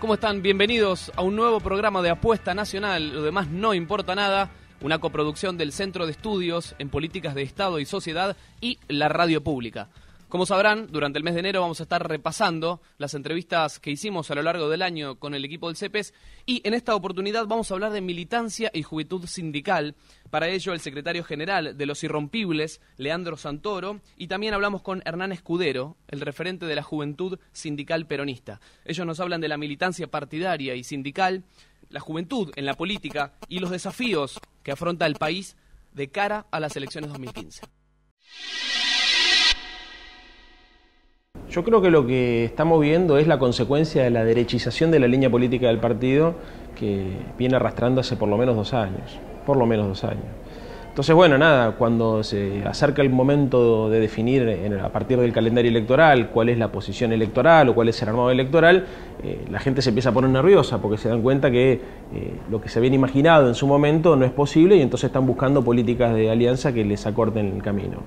¿Cómo están? Bienvenidos a un nuevo programa de Apuesta Nacional, Lo demás no importa nada, una coproducción del Centro de Estudios en Políticas de Estado y Sociedad y la Radio Pública. Como sabrán, durante el mes de enero vamos a estar repasando las entrevistas que hicimos a lo largo del año con el equipo del CEPES y en esta oportunidad vamos a hablar de militancia y juventud sindical. Para ello, el secretario general de Los Irrompibles, Leandro Santoro, y también hablamos con Hernán Escudero, el referente de la Juventud Sindical Peronista. Ellos nos hablan de la militancia partidaria y sindical, la juventud en la política y los desafíos que afronta el país de cara a las elecciones 2015. Yo creo que lo que estamos viendo es la consecuencia de la derechización de la línea política del partido que viene arrastrando hace por lo menos 2 años. Entonces, bueno, nada, cuando se acerca el momento de definir a partir del calendario electoral cuál es la posición electoral o cuál es el armado electoral, la gente se empieza a poner nerviosa porque se dan cuenta que lo que se habían imaginado en su momento no es posible y entonces están buscando políticas de alianza que les acorten el camino.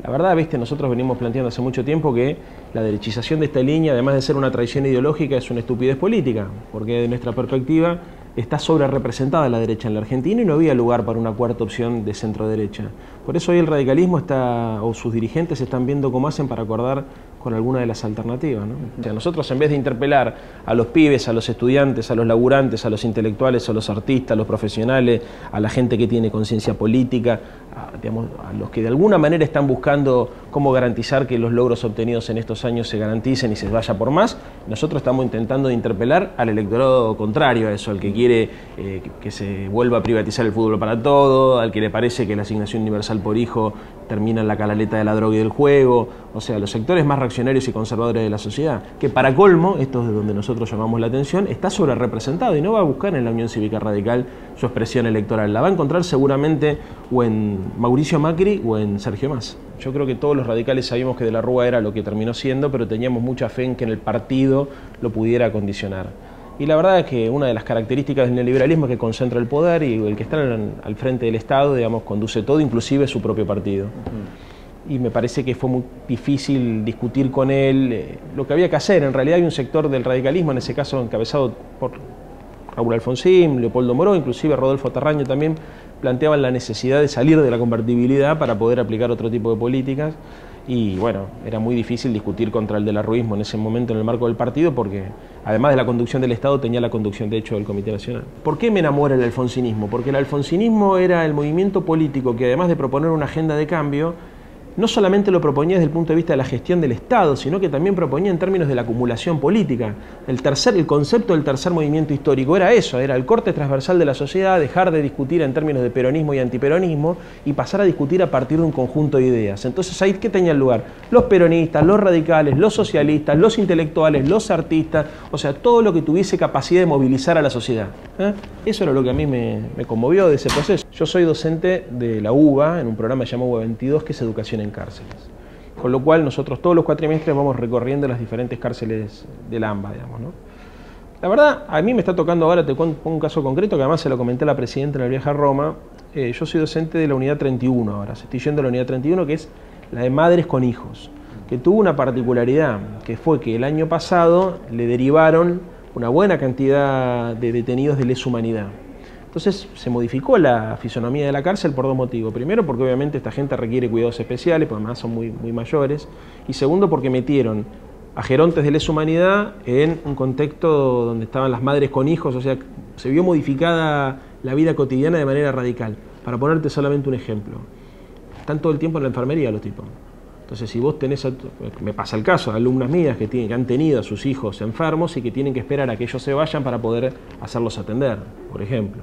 La verdad, nosotros venimos planteando hace mucho tiempo que la derechización de esta línea, además de ser una traición ideológica, es una estupidez política, porque desde nuestra perspectiva está sobre representada la derecha en la Argentina y no había lugar para una cuarta opción de centro-derecha. Por eso hoy el radicalismo o sus dirigentes están viendo cómo hacen para acordar con alguna de las alternativas, ¿no? O sea, nosotros en vez de interpelar a los pibes, a los estudiantes, a los laburantes, a los intelectuales, a los artistas, a los profesionales, a la gente que tiene conciencia política, a los que de alguna manera están buscando cómo garantizar que los logros obtenidos en estos años se garanticen y se vaya por más, nosotros estamos intentando interpelar al electorado contrario a eso, al que quiere que se vuelva a privatizar el fútbol para todo, al que le parece que la asignación universal por hijo termina en la canaleta de la droga y del juego, o sea, los sectores más reaccionarios y conservadores de la sociedad, que para colmo, esto es de donde nosotros llamamos la atención, está sobre representado y no va a buscar en la Unión Cívica Radical su expresión electoral, la va a encontrar seguramente o en Mauricio Macri o en Sergio Massa. Yo creo que todos los radicales sabíamos que De la Rúa era lo que terminó siendo, pero teníamos mucha fe en que en el partido lo pudiera condicionar. Y la verdad es que una de las características del neoliberalismo es que concentra el poder y el que está al frente del Estado, conduce todo, inclusive su propio partido. Y me parece que fue muy difícil discutir con él lo que había que hacer. En realidad hay un sector del radicalismo, en ese caso encabezado por Raúl Alfonsín, Leopoldo Moró, inclusive Rodolfo Terraño también, planteaban la necesidad de salir de la convertibilidad para poder aplicar otro tipo de políticas. Y bueno, era muy difícil discutir contra el de la Ruismo en ese momento en el marco del partido porque además de la conducción del Estado tenía la conducción de hecho del Comité Nacional. ¿Por qué me enamora el alfonsinismo? Porque el alfonsinismo era el movimiento político que además de proponer una agenda de cambio, no solamente lo proponía desde el punto de vista de la gestión del Estado, sino que también proponía en términos de la acumulación política. El concepto del tercer movimiento histórico era eso, era el corte transversal de la sociedad, dejar de discutir en términos de peronismo y antiperonismo y pasar a discutir a partir de un conjunto de ideas. Entonces ahí, ¿qué tenía lugar? Los peronistas, los radicales, los socialistas, los intelectuales, los artistas, o sea, todo lo que tuviese capacidad de movilizar a la sociedad. Eso era lo que a mí me conmovió de ese proceso. Yo soy docente de la UBA, en un programa llamado UBA 22, que es Educación en Cárceles. Con lo cual nosotros todos los cuatrimestres vamos recorriendo las diferentes cárceles del AMBA, ¿no? La verdad, a mí me está tocando ahora, te pongo un caso concreto que además se lo comenté a la presidenta en el viaje a Roma. Yo soy docente de la unidad 31 ahora, estoy yendo a la unidad 31 que es la de madres con hijos, que tuvo una particularidad, que fue que el año pasado le derivaron una buena cantidad de detenidos de lesa humanidad. Entonces se modificó la fisonomía de la cárcel por 2 motivos. Primero, porque obviamente esta gente requiere cuidados especiales, porque además son muy mayores. Y segundo, porque metieron a gerontes de lesa humanidad en un contexto donde estaban las madres con hijos. O sea, se vio modificada la vida cotidiana de manera radical. Para ponerte solamente un ejemplo. Están todo el tiempo en la enfermería los tipos. Entonces, si vos tenés, me pasa el caso, alumnas mías que han tenido a sus hijos enfermos y que tienen que esperar a que ellos se vayan para poder hacerlos atender, por ejemplo.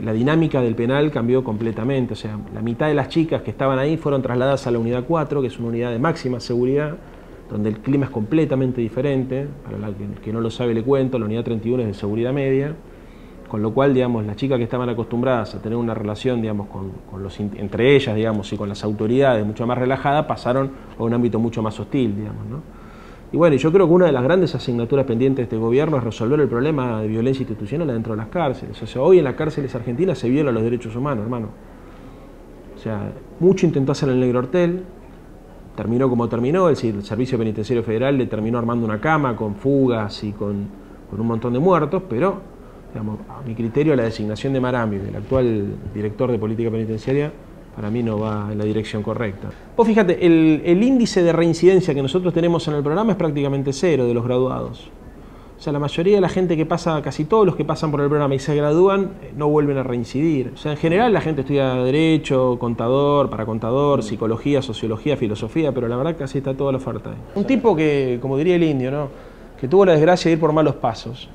La dinámica del penal cambió completamente, o sea, la mitad de las chicas que estaban ahí fueron trasladadas a la unidad 4, que es una unidad de máxima seguridad, donde el clima es completamente diferente. Para el que no lo sabe le cuento, la unidad 31 es de seguridad media, con lo cual, las chicas que estaban acostumbradas a tener una relación, entre ellas, y con las autoridades mucho más relajada, pasaron a un ámbito mucho más hostil, ¿no? Y bueno, yo creo que una de las grandes asignaturas pendientes de este gobierno es resolver el problema de violencia institucional dentro de las cárceles. O sea, hoy en las cárceles argentinas se violan los derechos humanos, hermano. O sea, mucho intentó hacer el Negro Hortel, terminó como terminó, el Servicio Penitenciario Federal le terminó armando una cama con fugas y con con un montón de muertos, pero digamos, a mi criterio la designación de Marambio, el actual director de política penitenciaria, para mí no va en la dirección correcta. Vos fíjate, el índice de reincidencia que nosotros tenemos en el programa es prácticamente cero de los graduados. O sea, la mayoría de la gente que pasa, casi todos los que pasan por el programa y se gradúan, no vuelven a reincidir. O sea, en general la gente estudia Derecho, Contador, para Contador, Psicología, Sociología, Filosofía, pero la verdad casi está toda la oferta ahí. Un tipo que, como diría el indio, ¿no?, que tuvo la desgracia de ir por malos pasos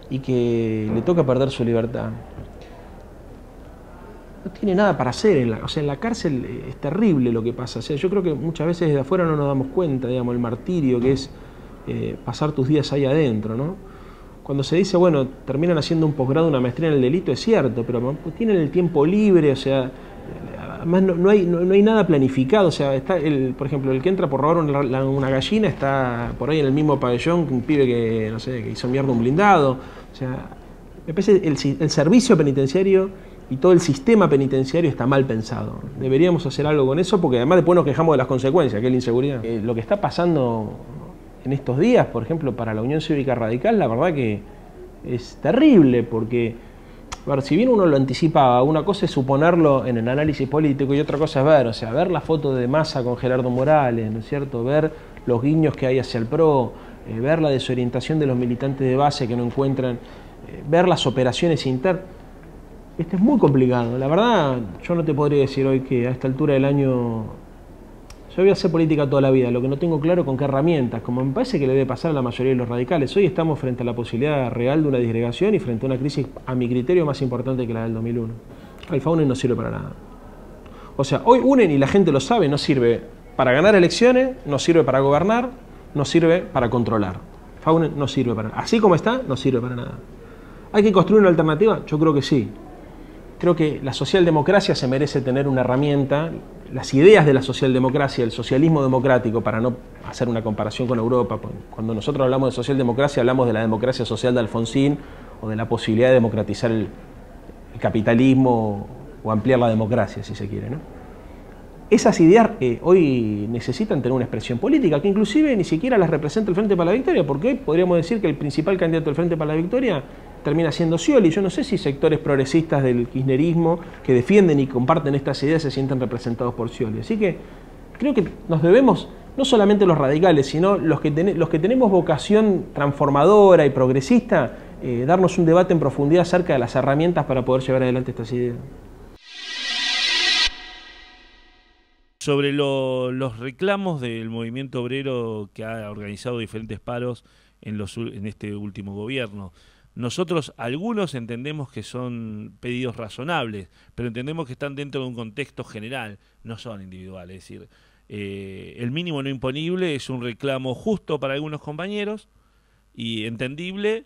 y que le toca perder su libertad. No tiene nada para hacer, en la cárcel es terrible lo que pasa. O sea, yo creo que muchas veces desde afuera no nos damos cuenta, digamos, el martirio que es pasar tus días ahí adentro, ¿no? Cuando se dice, bueno, terminan haciendo un posgrado, una maestría en el delito, es cierto, pero tienen el tiempo libre, o sea, además no hay nada planificado, o sea, está por ejemplo, el que entra por robar una gallina está por ahí en el mismo pabellón que un pibe que, no sé, que hizo mierda un blindado, o sea, me parece el servicio penitenciario y todo el sistema penitenciario está mal pensado. Deberíamos hacer algo con eso, porque además después nos quejamos de las consecuencias, que es la inseguridad. Lo que está pasando en estos días, por ejemplo, para la Unión Cívica Radical, la verdad que es terrible, porque, a ver, si bien uno lo anticipaba, una cosa es suponerlo en el análisis político y otra cosa es ver, o sea, ver la foto de Massa con Gerardo Morales, ¿no es cierto?, ver los guiños que hay hacia el PRO, ver la desorientación de los militantes de base que no encuentran, ver las operaciones internas. Esto es muy complicado. La verdad, yo no te podría decir hoy que a esta altura del año yo voy a hacer política toda la vida, lo que no tengo claro con qué herramientas, como me parece que le debe pasar a la mayoría de los radicales. Hoy estamos frente a la posibilidad real de una disgregación y frente a una crisis, a mi criterio, más importante que la del 2001. El FAUNEN no sirve para nada. O sea, hoy UNEN, y la gente lo sabe, no sirve para ganar elecciones, no sirve para gobernar, no sirve para controlar. FAUNEN no sirve para nada. Así como está, no sirve para nada. ¿Hay que construir una alternativa? Yo creo que sí. Creo que la socialdemocracia se merece tener una herramienta, las ideas de la socialdemocracia, el socialismo democrático, para no hacer una comparación con Europa. Cuando nosotros hablamos de socialdemocracia, hablamos de la democracia social de Alfonsín o de la posibilidad de democratizar el capitalismo o ampliar la democracia, si se quiere, ¿no? Esas ideas hoy necesitan tener una expresión política, que inclusive ni siquiera las representa el Frente para la Victoria, porque hoy podríamos decir que el principal candidato del Frente para la Victoria termina siendo Scioli. Yo no sé si sectores progresistas del kirchnerismo que defienden y comparten estas ideas se sienten representados por Scioli. Así que creo que nos debemos, no solamente los radicales, sino los que tenemos vocación transformadora y progresista, darnos un debate en profundidad acerca de las herramientas para poder llevar adelante estas ideas. Sobre los reclamos del movimiento obrero que ha organizado diferentes paros en este último gobierno. Nosotros, algunos entendemos que son pedidos razonables, pero entendemos que están dentro de un contexto general, no son individuales. Es decir, el mínimo no imponible es un reclamo justo para algunos compañeros y entendible,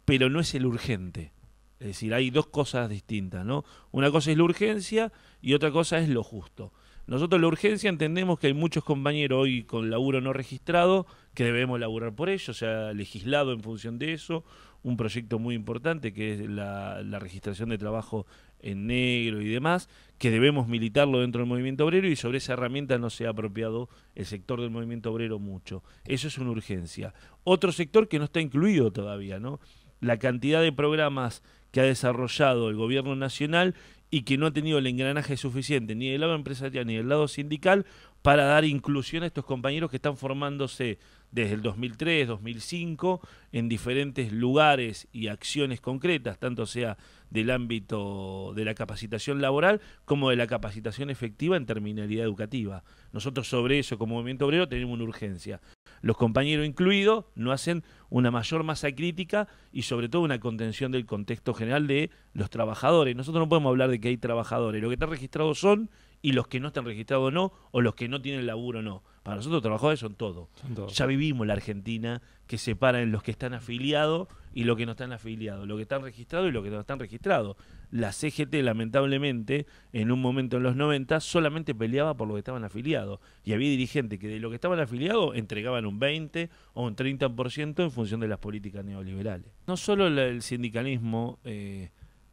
pero no es el urgente. Es decir, hay dos cosas distintas, ¿no? Una cosa es la urgencia y otra cosa es lo justo. Nosotros la urgencia entendemos que hay muchos compañeros hoy con laburo no registrado que debemos laburar por ello, se ha legislado en función de eso, un proyecto muy importante que es la registración de trabajo en negro y demás, que debemos militarlo dentro del movimiento obrero y sobre esa herramienta no se ha apropiado el sector del movimiento obrero mucho. Eso es una urgencia. Otro sector que no está incluido todavía, ¿no? La cantidad de programas que ha desarrollado el gobierno nacional y que no ha tenido el engranaje suficiente ni del lado empresarial ni del lado sindical para dar inclusión a estos compañeros que están formándose desde el 2003, 2005 en diferentes lugares y acciones concretas, tanto sea del ámbito de la capacitación laboral como de la capacitación efectiva en terminalidad educativa. Nosotros sobre eso como movimiento obrero tenemos una urgencia. Los compañeros incluidos no hacen una mayor masa crítica y sobre todo una contención del contexto general de los trabajadores. Nosotros no podemos hablar de que hay trabajadores, los que están registrados son y los que no están registrados no, o los que no tienen laburo no. Para nosotros los trabajadores son todos. Ya vivimos la Argentina que separa en los que están afiliados y los que no están afiliados, los que están registrados y los que no están registrados. La CGT lamentablemente en un momento en los 90 solamente peleaba por los que estaban afiliados y había dirigentes que de los que estaban afiliados entregaban un 20 o un 30% en función de las políticas neoliberales. No solo el sindicalismo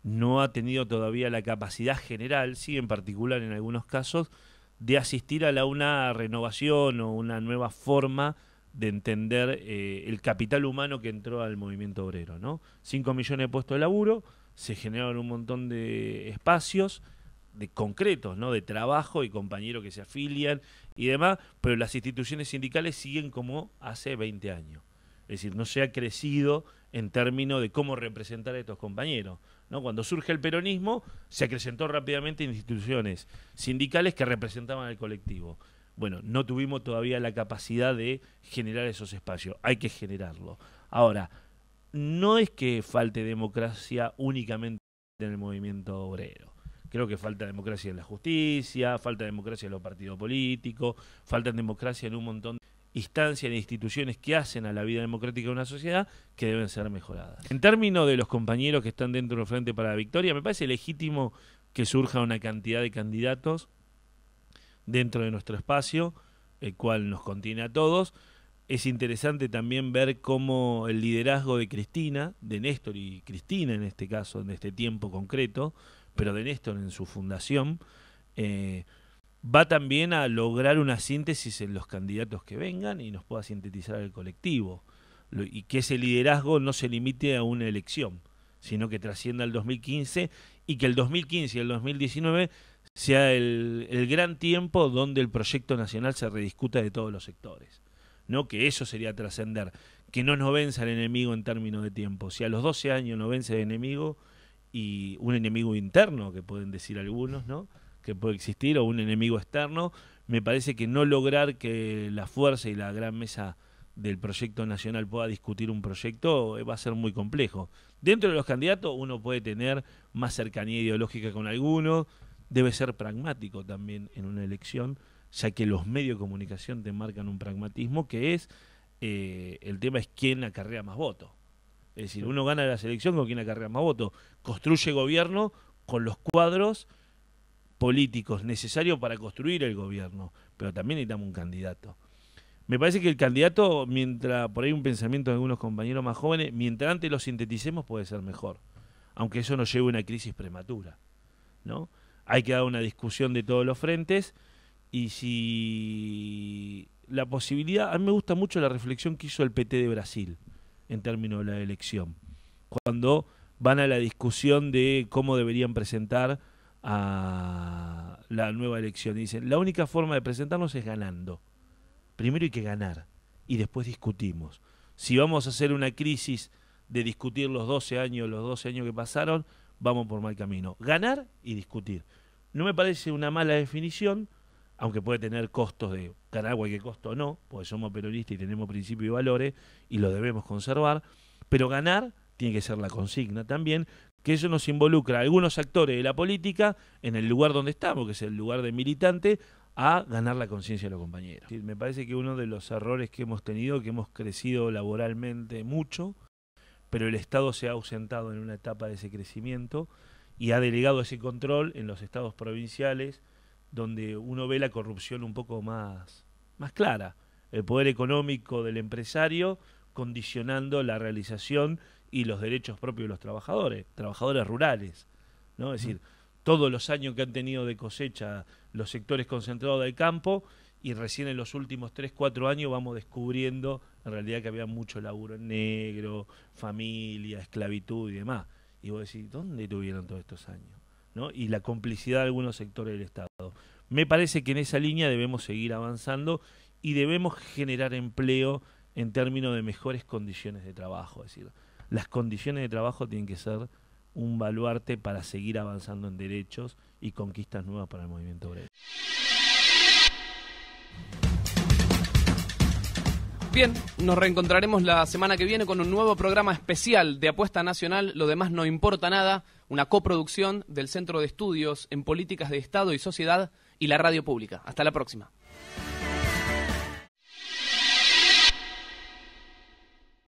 no ha tenido todavía la capacidad general, sí en particular en algunos casos, de asistir a una renovación o una nueva forma de entender el capital humano que entró al movimiento obrero, ¿no? 5 millones de puestos de laburo, se generaron un montón de espacios de concretos, ¿no? De trabajo y compañeros que se afilian y demás, pero las instituciones sindicales siguen como hace 20 años. Es decir, no se ha crecido en términos de cómo representar a estos compañeros, ¿no? Cuando surge el peronismo, se acrecentó rápidamente instituciones sindicales que representaban al colectivo. Bueno, no tuvimos todavía la capacidad de generar esos espacios. Hay que generarlo. Ahora, no es que falte democracia únicamente en el movimiento obrero. Creo que falta democracia en la justicia, falta democracia en los partidos políticos, falta democracia en un montón de instancias e instituciones que hacen a la vida democrática de una sociedad que deben ser mejoradas. En términos de los compañeros que están dentro del Frente para la Victoria, me parece legítimo que surja una cantidad de candidatos dentro de nuestro espacio, el cual nos contiene a todos. Es interesante también ver cómo el liderazgo de Cristina, de Néstor y Cristina en este caso, en este tiempo concreto, pero de Néstor en su fundación, va también a lograr una síntesis en los candidatos que vengan y nos pueda sintetizar el colectivo. Y que ese liderazgo no se limite a una elección, sino que trascienda al 2015 y que el 2015 y el 2019 sea el gran tiempo donde el proyecto nacional se rediscuta de todos los sectores, ¿no? Que eso sería trascender, que no nos venza el enemigo en términos de tiempo. Si a los 12 años nos vence el enemigo, y un enemigo interno, que pueden decir algunos, ¿no? Que puede existir, o un enemigo externo, me parece que no lograr que la fuerza y la gran mesa del proyecto nacional pueda discutir un proyecto va a ser muy complejo. Dentro de los candidatos uno puede tener más cercanía ideológica con algunos, debe ser pragmático también en una elección, ya que los medios de comunicación te marcan un pragmatismo que es, el tema es quién acarrea más votos. Es decir, uno gana la elección con quien acarrea más votos, construye gobierno con los cuadros políticos necesarios para construir el gobierno, pero también necesitamos un candidato. Me parece que el candidato, mientras por ahí un pensamiento de algunos compañeros más jóvenes, mientras antes lo sinteticemos puede ser mejor, aunque eso nos lleve a una crisis prematura, ¿no? Hay que dar una discusión de todos los frentes, y si la posibilidad, a mí me gusta mucho la reflexión que hizo el PT de Brasil en términos de la elección, cuando van a la discusión de cómo deberían presentar a la nueva elección. Y dicen, la única forma de presentarnos es ganando. Primero hay que ganar y después discutimos. Si vamos a hacer una crisis de discutir los 12 años que pasaron, vamos por mal camino. Ganar y discutir. No me parece una mala definición, aunque puede tener costos de ganar cualquier costo o no, porque somos peronistas y tenemos principios y valores y los debemos conservar, pero ganar tiene que ser la consigna también, que eso nos involucra a algunos actores de la política en el lugar donde estamos, que es el lugar de militante, a ganar la conciencia de los compañeros. Me parece que uno de los errores que hemos tenido, que hemos crecido laboralmente mucho, pero el Estado se ha ausentado en una etapa de ese crecimiento y ha delegado ese control en los estados provinciales, donde uno ve la corrupción un poco más clara, el poder económico del empresario condicionando la realización y los derechos propios de los trabajadores rurales, ¿no? Es decir, todos los años que han tenido de cosecha los sectores concentrados del campo, y recién en los últimos 3-4 años vamos descubriendo en realidad que había mucho laburo en negro, familia, esclavitud y demás. Y vos decís, ¿dónde tuvieron todos estos años? ¿No? Y la complicidad de algunos sectores del Estado. Me parece que en esa línea debemos seguir avanzando y debemos generar empleo en términos de mejores condiciones de trabajo. Es decir, las condiciones de trabajo tienen que ser un baluarte para seguir avanzando en derechos y conquistas nuevas para el movimiento obrero. Bien, nos reencontraremos la semana que viene con un nuevo programa especial de Apuesta Nacional, Lo demás no importa nada, una coproducción del Centro de Estudios en Políticas de Estado y Sociedad y la Radio Pública. Hasta la próxima.